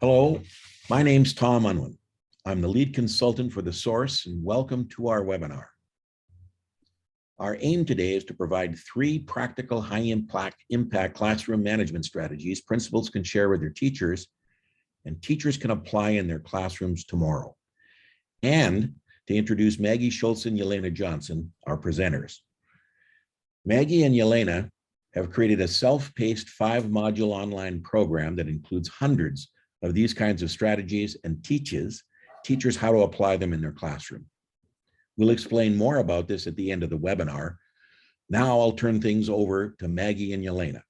Hello, my name's Tom Unwin. I'm the lead consultant for The Source, and welcome to our webinar. Our aim today is to provide 3 practical high-impact classroom management strategies principals can share with their teachers, and teachers can apply in their classrooms tomorrow. And to introduce Maggie Shulze and Yelana Johnson, our presenters. Maggie and Yelana have created a self-paced 5-module online program that includes hundreds of these kinds of strategies and teaches teachers how to apply them in their classroom. We'll explain more about this at the end of the webinar. Now I'll turn things over to Maggie and Yelana.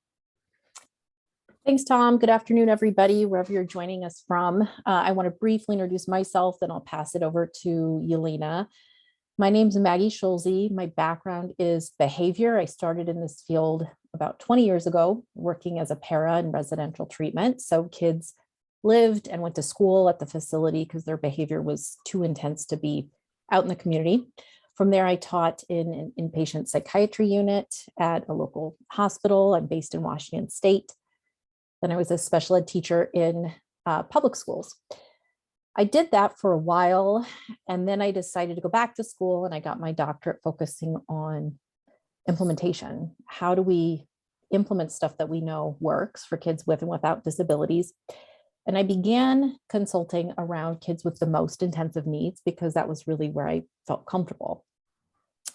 Thanks, Tom. Good afternoon, everybody, wherever you're joining us from. I want to briefly introduce myself, then I'll pass it over to Yelana. My name's Maggie Shulze. My background is behavior. I started in this field about 20 years ago, working as a para in residential treatment. So kids lived and went to school at the facility because their behavior was too intense to be out in the community. From there, I taught in an inpatient psychiatry unit at a local hospital. I'm based in Washington State. Then I was a special ed teacher in public schools. I did that for a while, and then I decided to go back to school, and I got my doctorate focusing on implementation. How do we implement stuff that we know works for kids with and without disabilities? And I began consulting around kids with the most intensive needs because that was really where I felt comfortable.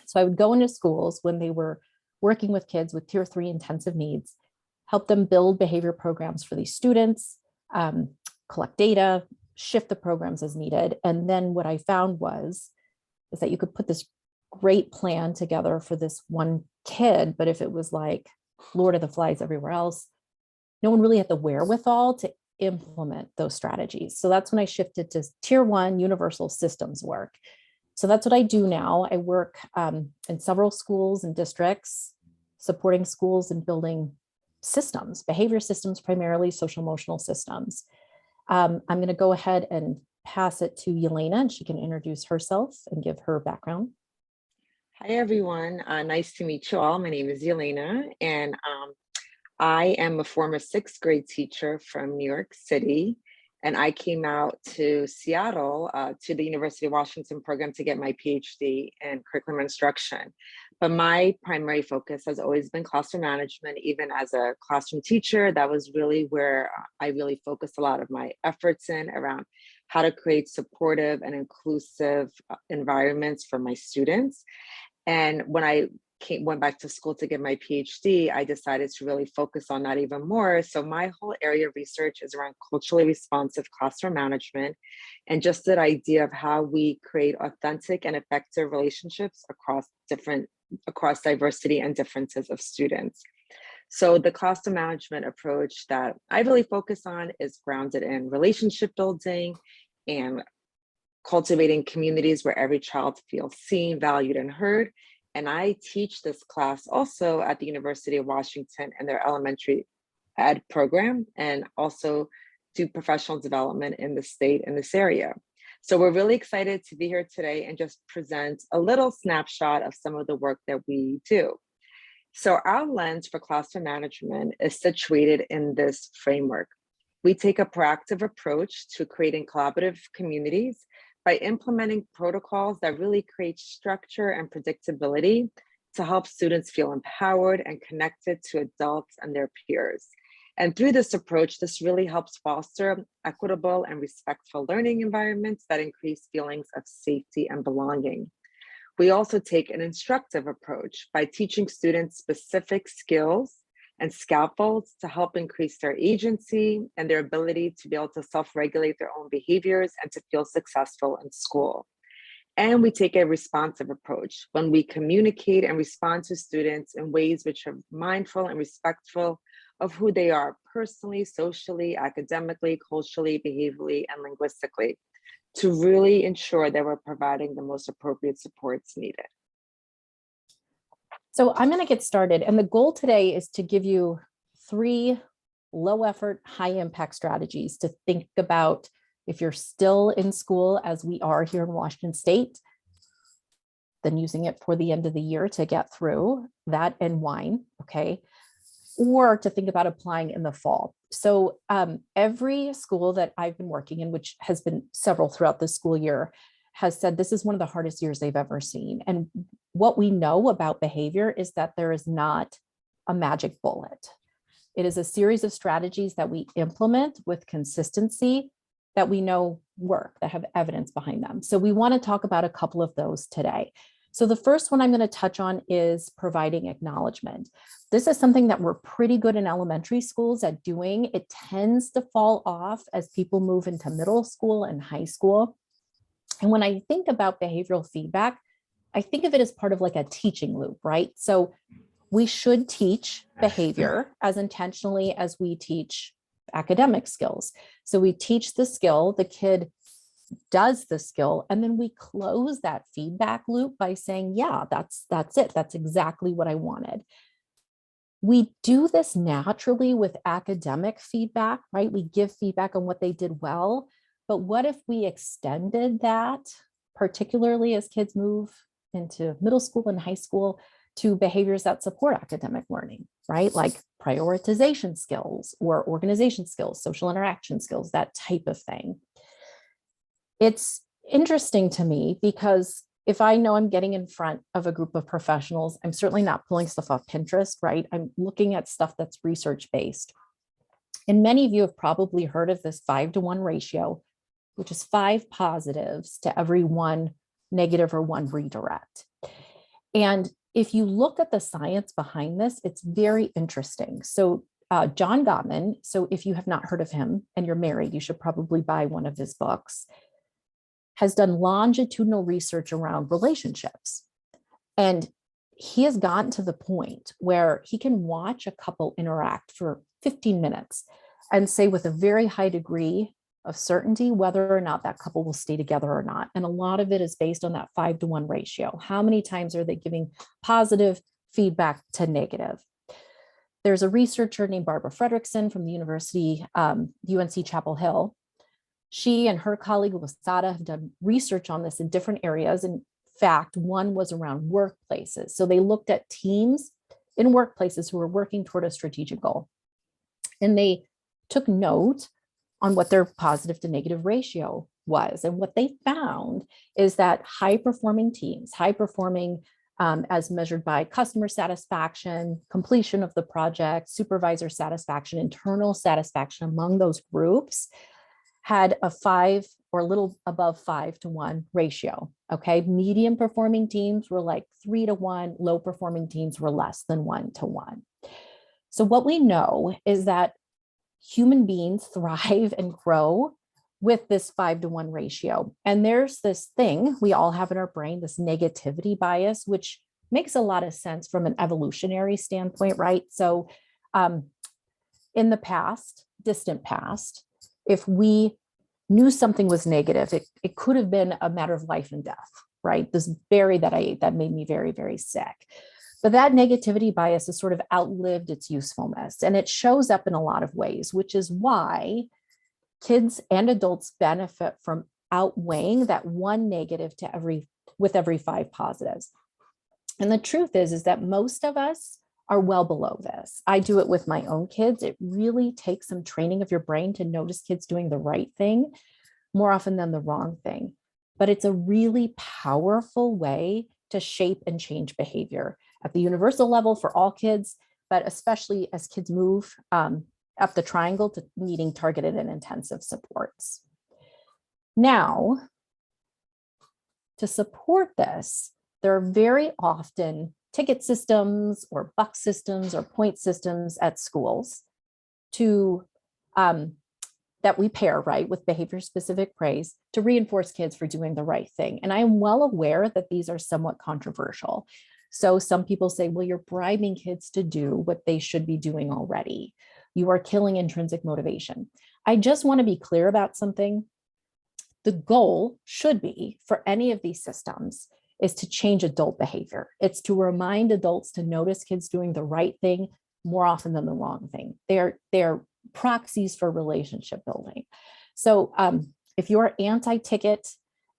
So I would go into schools when they were working with kids with tier 3 intensive needs, help them build behavior programs for these students, collect data, shift the programs as needed. And then what I found is that you could put this great plan together for this one kid, but if it was like Lord of the Flies everywhere else, no one really had the wherewithal to implement those strategies. So that's when I shifted to tier 1 universal systems work. So that's what I do now. I work in several schools and districts, supporting schools and building systems, behavior systems, primarily social emotional systems. I'm going to go ahead and pass it to Yelana, and she can introduce herself and give her background. Hi, everyone. Nice to meet you all. My name is Yelana, and I am a former 6th grade teacher from New York City, and I came out to Seattle to the University of Washington program to get my PhD in curriculum instruction. But my primary focus has always been classroom management. Even as a classroom teacher, that was really where I really focused a lot of my efforts in around how to create supportive and inclusive environments for my students. And when I went back to school to get my PhD, I decided to really focus on that even more. So my whole area of research is around culturally responsive classroom management and just that idea of how we create authentic and effective relationships across diversity and differences of students. So the classroom management approach that I really focus on is grounded in relationship building and cultivating communities where every child feels seen, valued, and heard. And I teach this class also at the University of Washington in their elementary ed program, and also do professional development in the state in this area. So we're really excited to be here today and just present a little snapshot of some of the work that we do. So our lens for classroom management is situated in this framework. We take a proactive approach to creating collaborative communities by implementing protocols that really create structure and predictability to help students feel empowered and connected to adults and their peers. And through this approach, this really helps foster equitable and respectful learning environments that increase feelings of safety and belonging. We also take an instructive approach by teaching students specific skills and scaffolds to help increase their agency and their ability to be able to self-regulate their own behaviors and to feel successful in school. And we take a responsive approach when we communicate and respond to students in ways which are mindful and respectful of who they are personally, socially, academically, culturally, behaviorally, and linguistically, to really ensure that we're providing the most appropriate supports needed. So I'm going to get started. And the goal today is to give you 3 low effort, high impact strategies to think about if you're still in school, as we are here in Washington State, then using it for the end of the year to get through that and wine. Okay. or to think about applying in the fall. So every school that I've been working in, which has been several throughout the school year, has said this is one of the hardest years they've ever seen. And what we know about behavior is that there is not a magic bullet. It is a series of strategies that we implement with consistency that we know work, that have evidence behind them. So we want to talk about a couple of those today. So the first one I'm going to touch on is providing acknowledgement. This is something that we're pretty good in elementary schools at doing. It tends to fall off as people move into middle school and high school. And when I think about behavioral feedback, I think of it as part of like a teaching loop, right? So we should teach behavior as intentionally as we teach academic skills. So we teach the skill, the kid does the skill, and then we close that feedback loop by saying, yeah, that's it. That's exactly what I wanted. We do this naturally with academic feedback, right? We give feedback on what they did well, but what if we extended that, particularly as kids move into middle school and high school, to behaviors that support academic learning, right? Like prioritization skills or organization skills, social interaction skills, that type of thing. It's interesting to me because if I know I'm getting in front of a group of professionals, I'm certainly not pulling stuff off Pinterest, right? I'm looking at stuff that's research-based. And many of you have probably heard of this 5-to-1 ratio, which is 5 positives to every 1 negative or 1 redirect. And if you look at the science behind this, it's very interesting. So John Gottman, so if you have not heard of him and you're married, you should probably buy one of his books, has done longitudinal research around relationships. And he has gotten to the point where he can watch a couple interact for 15 minutes and say with a very high degree of certainty whether or not that couple will stay together or not. And a lot of it is based on that 5-to-1 ratio. How many times are they giving positive feedback to negative? There's a researcher named Barbara Fredrickson from the University, UNC Chapel Hill. She and her colleague Lasada have done research on this in different areas. In fact, one was around workplaces. So they looked at teams in workplaces who were working toward a strategic goal. And they took note on what their positive to negative ratio was. And what they found is that high performing teams, high performing as measured by customer satisfaction, completion of the project, supervisor satisfaction, internal satisfaction among those groups had a 5 or a little above 5-to-1 ratio. Okay. Medium performing teams were like 3-to-1, low performing teams were less than 1-to-1. So what we know is that human beings thrive and grow with this 5-to-1 ratio. And there's this thing we all have in our brain, this negativity bias, which makes a lot of sense from an evolutionary standpoint, right? So in the past, distant past, if we knew something was negative, it could have been a matter of life and death, right? This berry that I ate that made me very, very sick. But that negativity bias has sort of outlived its usefulness, and it shows up in a lot of ways, which is why kids and adults benefit from outweighing that 1 negative to every 5 positives. And the truth is that most of us are well below this. I do it with my own kids. It really takes some training of your brain to notice kids doing the right thing more often than the wrong thing. But it's a really powerful way to shape and change behavior at the universal level for all kids, but especially as kids move up the triangle to needing targeted and intensive supports. Now, to support this, there are very often ticket systems or buck systems or point systems at schools to that we pair, right, with behavior specific praise to reinforce kids for doing the right thing. And I'm well aware that these are somewhat controversial. So some people say, well, you're bribing kids to do what they should be doing already. You are killing intrinsic motivation. I just want to be clear about something. The goal should be for any of these systems is to change adult behavior. It's to remind adults to notice kids doing the right thing more often than the wrong thing. They're proxies for relationship building. So if you're anti-ticket,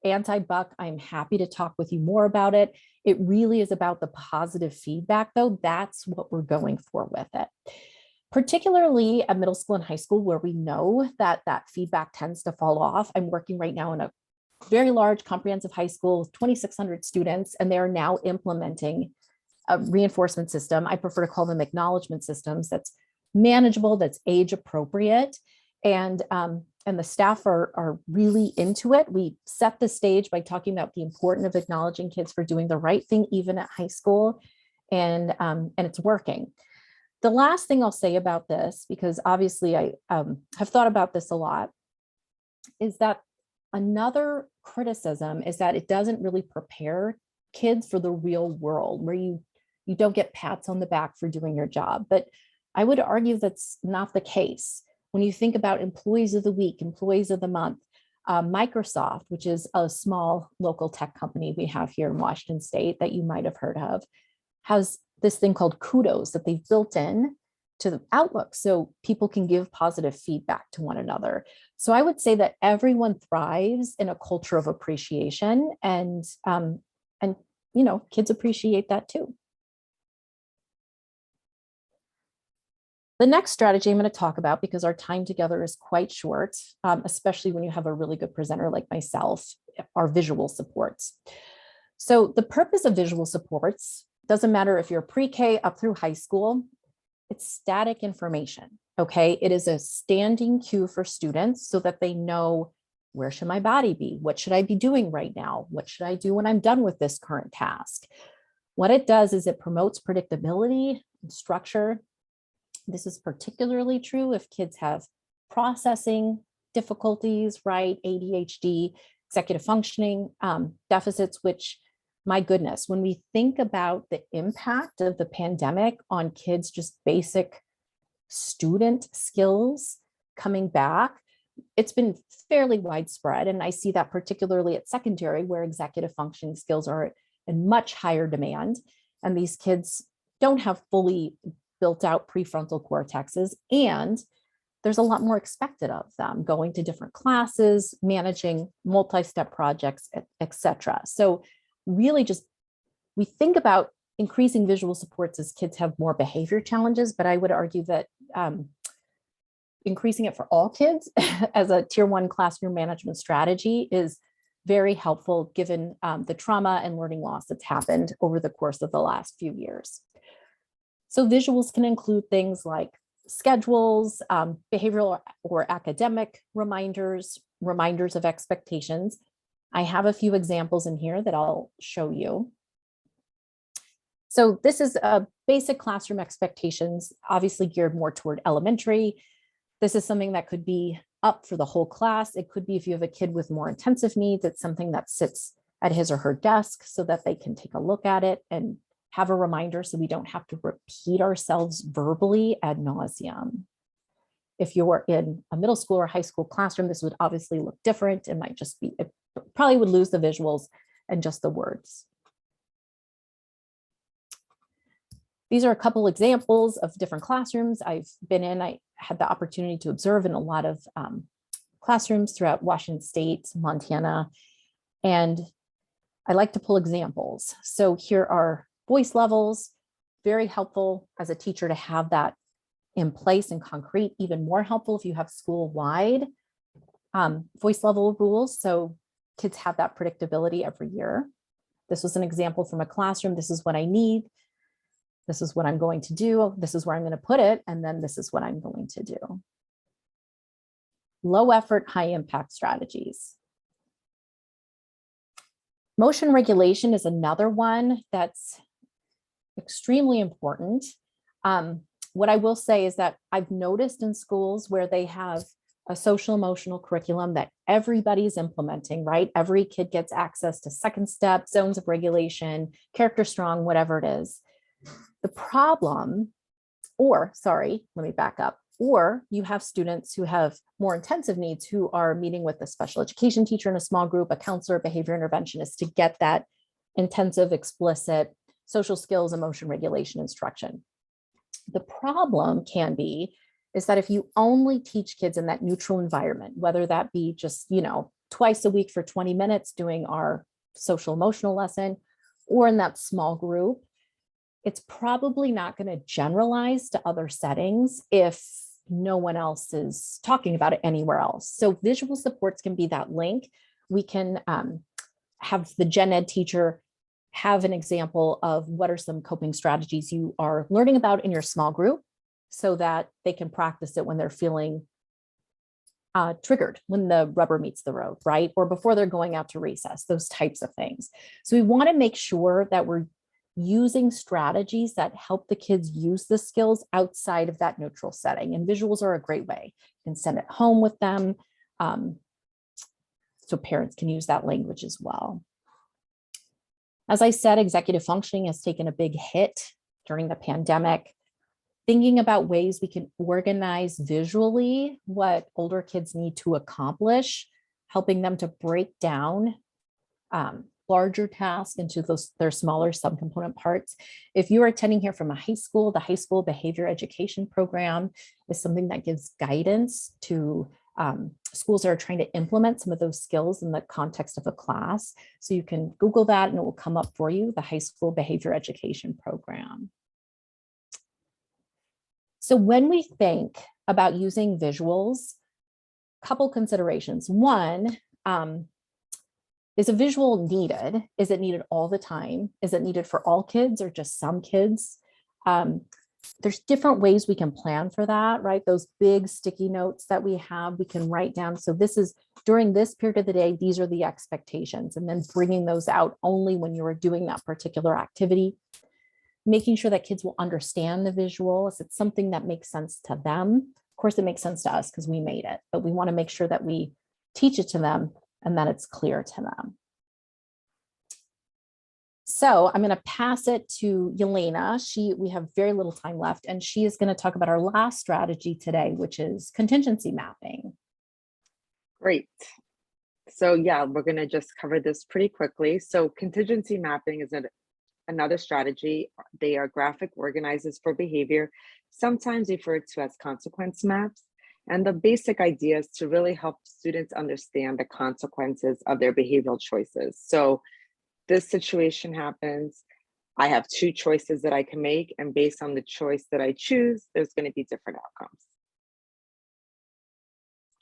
anti-buck, I'm happy to talk with you more about it. It really is about the positive feedback, though. That's what we're going for with it. Particularly at middle school and high school, where we know that that feedback tends to fall off. I'm working right now in a very large comprehensive high school with 2,600 students, and they are now implementing a reinforcement system. I prefer to call them acknowledgement systems. That's manageable, that's age appropriate, and the staff are really into it. We set the stage by talking about the importance of acknowledging kids for doing the right thing, even at high school, and it's working. The last thing I'll say about this, because obviously I have thought about this a lot, is that another criticism is that it doesn't really prepare kids for the real world, where you don't get pats on the back for doing your job. But I would argue that's not the case. When you think about employees of the week, employees of the month, Microsoft, which is a small local tech company we have here in Washington State that you might have heard of, has this thing called kudos that they've built in to the Outlook, so people can give positive feedback to one another. So I would say that everyone thrives in a culture of appreciation, and kids appreciate that too. The next strategy I'm going to talk about, because our time together is quite short, especially when you have a really good presenter like myself, are visual supports. So the purpose of visual supports doesn't matter if you're pre-K up through high school, it's static information, okay? It is a standing cue for students so that they know, where should my body be? What should I be doing right now? What should I do when I'm done with this current task? What it does is it promotes predictability and structure. This is particularly true if kids have processing difficulties, right? ADHD, executive functioning deficits, which, my goodness, when we think about the impact of the pandemic on kids, just basic student skills coming back, it's been fairly widespread. And I see that particularly at secondary, where executive functioning skills are in much higher demand. And these kids don't have fully built out prefrontal cortexes, and there's a lot more expected of them, going to different classes, managing multi-step projects, etc. So really, just we think about increasing visual supports as kids have more behavior challenges, but I would argue that increasing it for all kids as a tier 1 classroom management strategy is very helpful, given the trauma and learning loss that's happened over the course of the last few years. So visuals can include things like schedules, behavioral or academic reminders, reminders of expectations. I have a few examples in here that I'll show you. So this is a basic classroom expectations, obviously geared more toward elementary. This is something that could be up for the whole class. It could be if you have a kid with more intensive needs, it's something that sits at his or her desk so that they can take a look at it and have a reminder, so we don't have to repeat ourselves verbally ad nauseum. If you're in a middle school or high school classroom, this would obviously look different. It might just be, it probably would lose the visuals and just the words. These are a couple examples of different classrooms I've been in. I had the opportunity to observe in a lot of classrooms throughout Washington State, Montana, and I like to pull examples. So here are voice levels, very helpful as a teacher to have that in place and concrete, even more helpful if you have school-wide voice level rules, so kids have that predictability every year. This was an example from a classroom. This is what I need. This is what I'm going to do. This is where I'm going to put it. And then this is what I'm going to do. Low effort, high impact strategies. Motion regulation is another one that's extremely important. What I will say is that I've noticed in schools where they have a social emotional curriculum that everybody's implementing, right? Every kid gets access to second step, zones of regulation, character strong, whatever it is. The problem, or sorry, let me back up, or you have students who have more intensive needs who are meeting with a special education teacher in a small group, a counselor, behavior interventionist to get that intensive, explicit social skills, emotion regulation instruction. The problem can be is that if you only teach kids in that neutral environment, whether that be just, twice a week for 20 minutes doing our social emotional lesson, or in that small group, it's probably not going to generalize to other settings if no one else is talking about it anywhere else. So visual supports can be that link. We can have the gen ed teacher have an example of what are some coping strategies you are learning about in your small group so that they can practice it when they're feeling triggered, when the rubber meets the road, right? Or before they're going out to recess, those types of things. So we want to make sure that we're using strategies that help the kids use the skills outside of that neutral setting. And visuals are a great way. You can send it home with them. So parents can use that language as well. As I said, executive functioning has taken a big hit during the pandemic. Thinking about ways we can organize visually what older kids need to accomplish, helping them to break down larger tasks into their smaller subcomponent parts. If you are attending here from a high school, the high school behavior education program is something that gives guidance to schools that are trying to implement some of those skills in the context of a class. So you can Google that and it will come up for you, the high school behavior education program. So when we think about using visuals, couple considerations. One, is a visual needed? Is it needed all the time? Is it needed for all kids or just some kids? There's different ways we can plan for that, right? Those big sticky notes that we have, we can write down. So this is during this period of the day, these are the expectations, and then bringing those out only when you are doing that particular activity. Making sure that kids will understand the visual. If it's something that makes sense to them, of course, it makes sense to us because we made it, but we want to make sure that we teach it to them and that it's clear to them. So I'm going to pass it to Yelana. We have very little time left, and she is going to talk about our last strategy today, which is contingency mapping. Great. So yeah, we're going to just cover this pretty quickly. So contingency mapping is another strategy. They are graphic organizers for behavior, sometimes referred to as consequence maps. And the basic idea is to really help students understand the consequences of their behavioral choices. So this situation happens, I have two choices that I can make, and based on the choice that I choose, there's going to be different outcomes.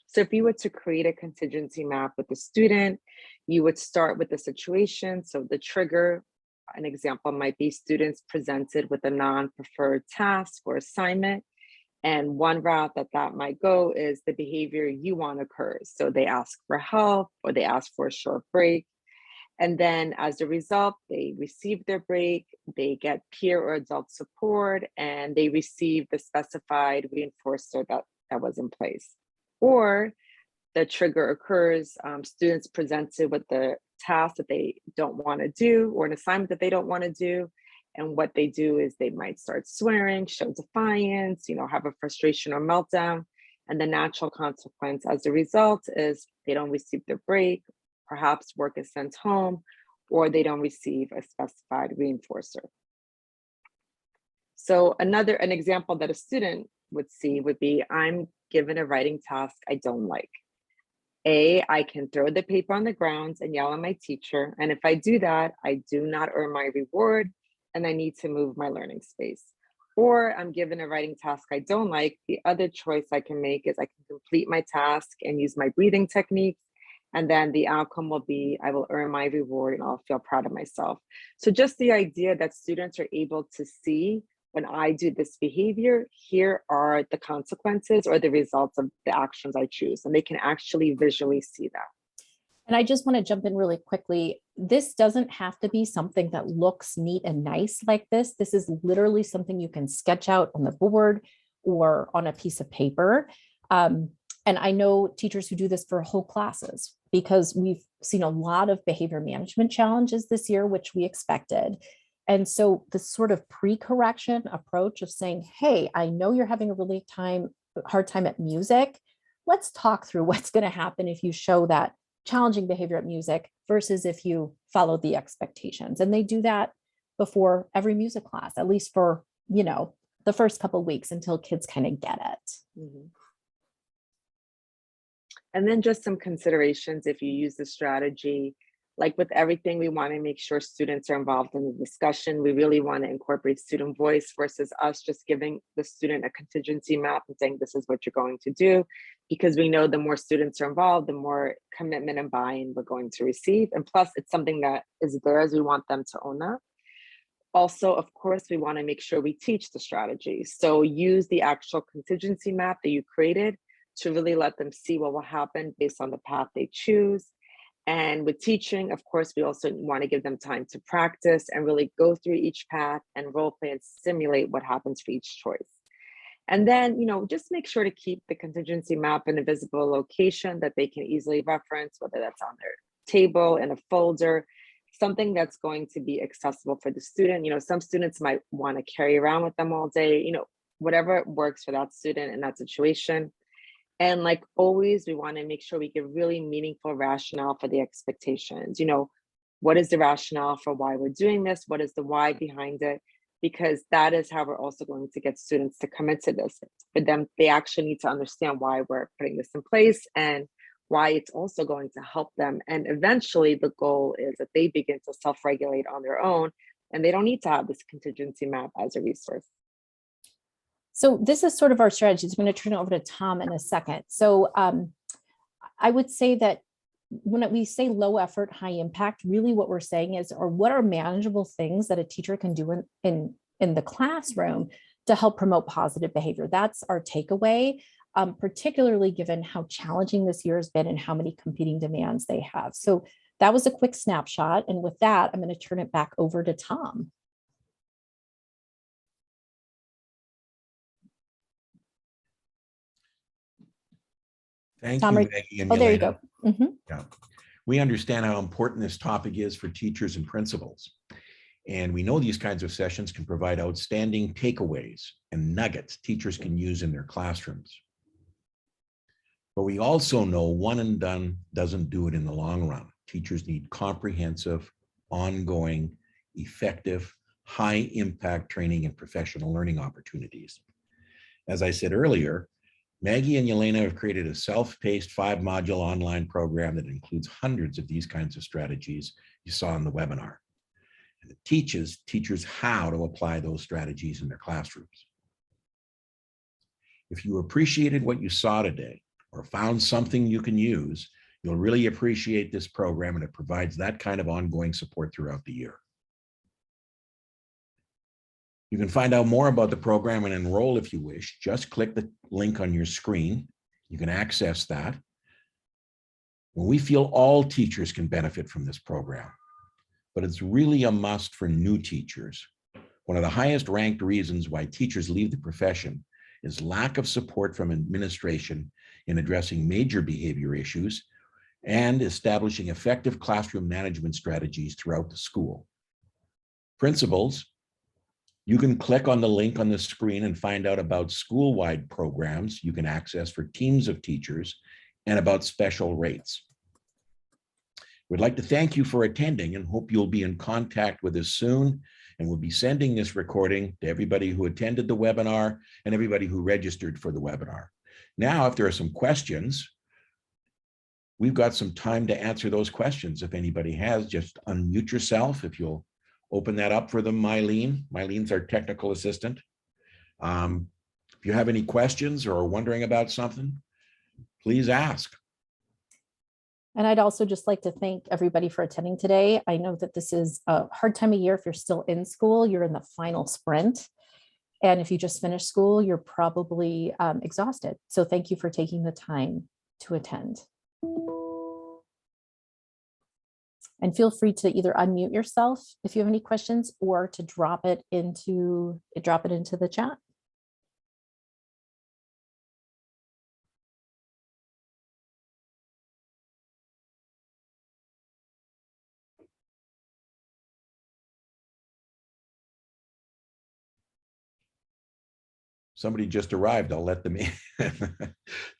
So if you were to create a contingency map with a student, you would start with the situation. So the trigger, an example might be students presented with a non-preferred task or assignment. And one route that might go is the behavior you want occurs. So they ask for help or they ask for a short break. And then as a result, they receive their break, they get peer or adult support, and they receive the specified reinforcer that was in place. Or the trigger occurs, students presented with the task that they don't want to do or an assignment that they don't want to do. And what they do is they might start swearing, show defiance, have a frustration or meltdown. And the natural consequence as a result is they don't receive their break, perhaps work is sent home, or they don't receive a specified reinforcer. So an example that a student would see would be, I'm given a writing task I don't like. I can throw the paper on the ground and yell at my teacher. And if I do that, I do not earn my reward and I need to move my learning space. Or I'm given a writing task I don't like. The other choice I can make is I can complete my task and use my breathing techniques. And then the outcome will be, I will earn my reward and I'll feel proud of myself. So just the idea that students are able to see, when I do this behavior, here are the consequences or the results of the actions I choose. And they can actually visually see that. And I just want to jump in really quickly. This doesn't have to be something that looks neat and nice like this. This is literally something you can sketch out on the board or on a piece of paper. And I know teachers who do this for whole classes because we've seen a lot of behavior management challenges this year, which we expected. And so the sort of pre-correction approach of saying, hey, I know you're having a really hard time at music. Let's talk through what's going to happen if you show that challenging behavior at music versus if you follow the expectations. And they do that before every music class, at least for, the first couple of weeks until kids kind of get it. Mm-hmm. And then just some considerations if you use the strategy. like with everything, we want to make sure students are involved in the discussion. We really want to incorporate student voice versus us just giving the student a contingency map and saying, this is what you're going to do, because we know the more students are involved, the more commitment and buy-in we're going to receive. And plus, it's something that is theirs. We want them to own that. Also, of course, we want to make sure we teach the strategy. So use the actual contingency map that you created to really let them see what will happen based on the path they choose. And with teaching, of course, we also want to give them time to practice and really go through each path and role play and simulate what happens for each choice. And then, just make sure to keep the contingency map in a visible location that they can easily reference, whether that's on their table, in a folder, something that's going to be accessible for the student. Some students might want to carry around with them all day, whatever works for that student in that situation. And like always, we want to make sure we give really meaningful rationale for the expectations. What is the rationale for why we're doing this? What is the why behind it? Because that is how we're also going to get students to commit to this. For them, they actually need to understand why we're putting this in place and why it's also going to help them. And eventually the goal is that they begin to self-regulate on their own, and they don't need to have this contingency map as a resource. So this is sort of our strategy. I'm going to turn it over to Tom in a second. So I would say that when we say low effort, high impact, really what we're saying is, or what are manageable things that a teacher can do in the classroom to help promote positive behavior? That's our takeaway, particularly given how challenging this year has been and how many competing demands they have. So that was a quick snapshot. And with that, I'm going to turn it back over to Tom. Thank Tom, you, Maggie and oh, there you Yelana. go. Mm-hmm. Yeah. We understand how important this topic is for teachers and principals. And we know these kinds of sessions can provide outstanding takeaways and nuggets teachers can use in their classrooms. But we also know one and done doesn't do it in the long run. Teachers need comprehensive, ongoing, effective, high impact training and professional learning opportunities. As I said earlier, Maggie and Yelana have created a self-paced 5-module online program that includes hundreds of these kinds of strategies you saw in the webinar. And it teaches teachers how to apply those strategies in their classrooms. If you appreciated what you saw today or found something you can use, you'll really appreciate this program, and it provides that kind of ongoing support throughout the year. You can find out more about the program and enroll if you wish. Just click the link on your screen. You can access that. Well, we feel all teachers can benefit from this program, but it's really a must for new teachers. One of the highest ranked reasons why teachers leave the profession is lack of support from administration in addressing major behavior issues and establishing effective classroom management strategies throughout the school. Principals, you can click on the link on the screen and find out about school-wide programs you can access for teams of teachers and about special rates. We'd like to thank you for attending and hope you'll be in contact with us soon. And we'll be sending this recording to everybody who attended the webinar and everybody who registered for the webinar. Now, if there are some questions, we've got some time to answer those questions. If anybody has, just unmute yourself. If you'll open that up for them, Mylene. Mylene's our technical assistant. If you have any questions or are wondering about something, please ask. And I'd also just like to thank everybody for attending today. I know that this is a hard time of year. If you're still in school, you're in the final sprint. And if you just finished school, you're probably exhausted. So thank you for taking the time to attend. And feel free to either unmute yourself if you have any questions or to drop it into the chat. Somebody just arrived. I'll let them in.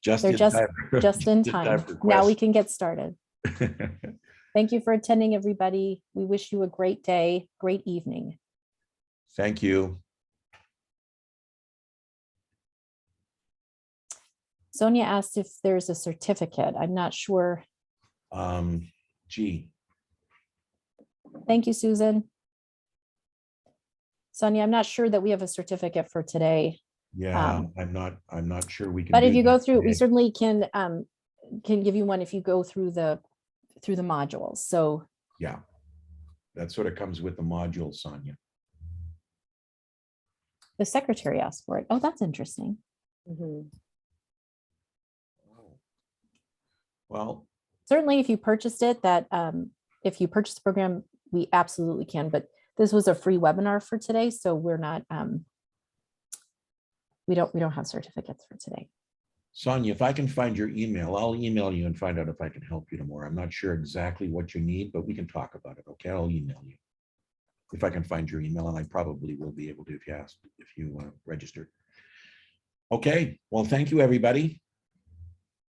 Just in time. Now we can get started. Thank you for attending, everybody. We wish you a great day, great evening. Thank you. Sonia asked if there's a certificate. I'm not sure. Gee, Thank you, Susan. Sonia, I'm not sure that we have a certificate for today, Yeah, I'm not sure we can. but if do you go that through, we today. certainly can give you one if you go through the modules. So Yeah, that sort of comes with the module, Sonia. the secretary asked for it. Oh, that's interesting. Mhm. Well, Certainly, if you purchased it, if you purchase the program, we absolutely can. But this was a free webinar for today, so we're not. We don't have certificates for today. Sonia, if I can find your email, I'll email you and find out if I can help you tomorrow. I'm not sure exactly what you need, but we can talk about it. Okay, I'll email you if I can find your email, and I probably will be able to if you registered. Okay, well, thank you, everybody.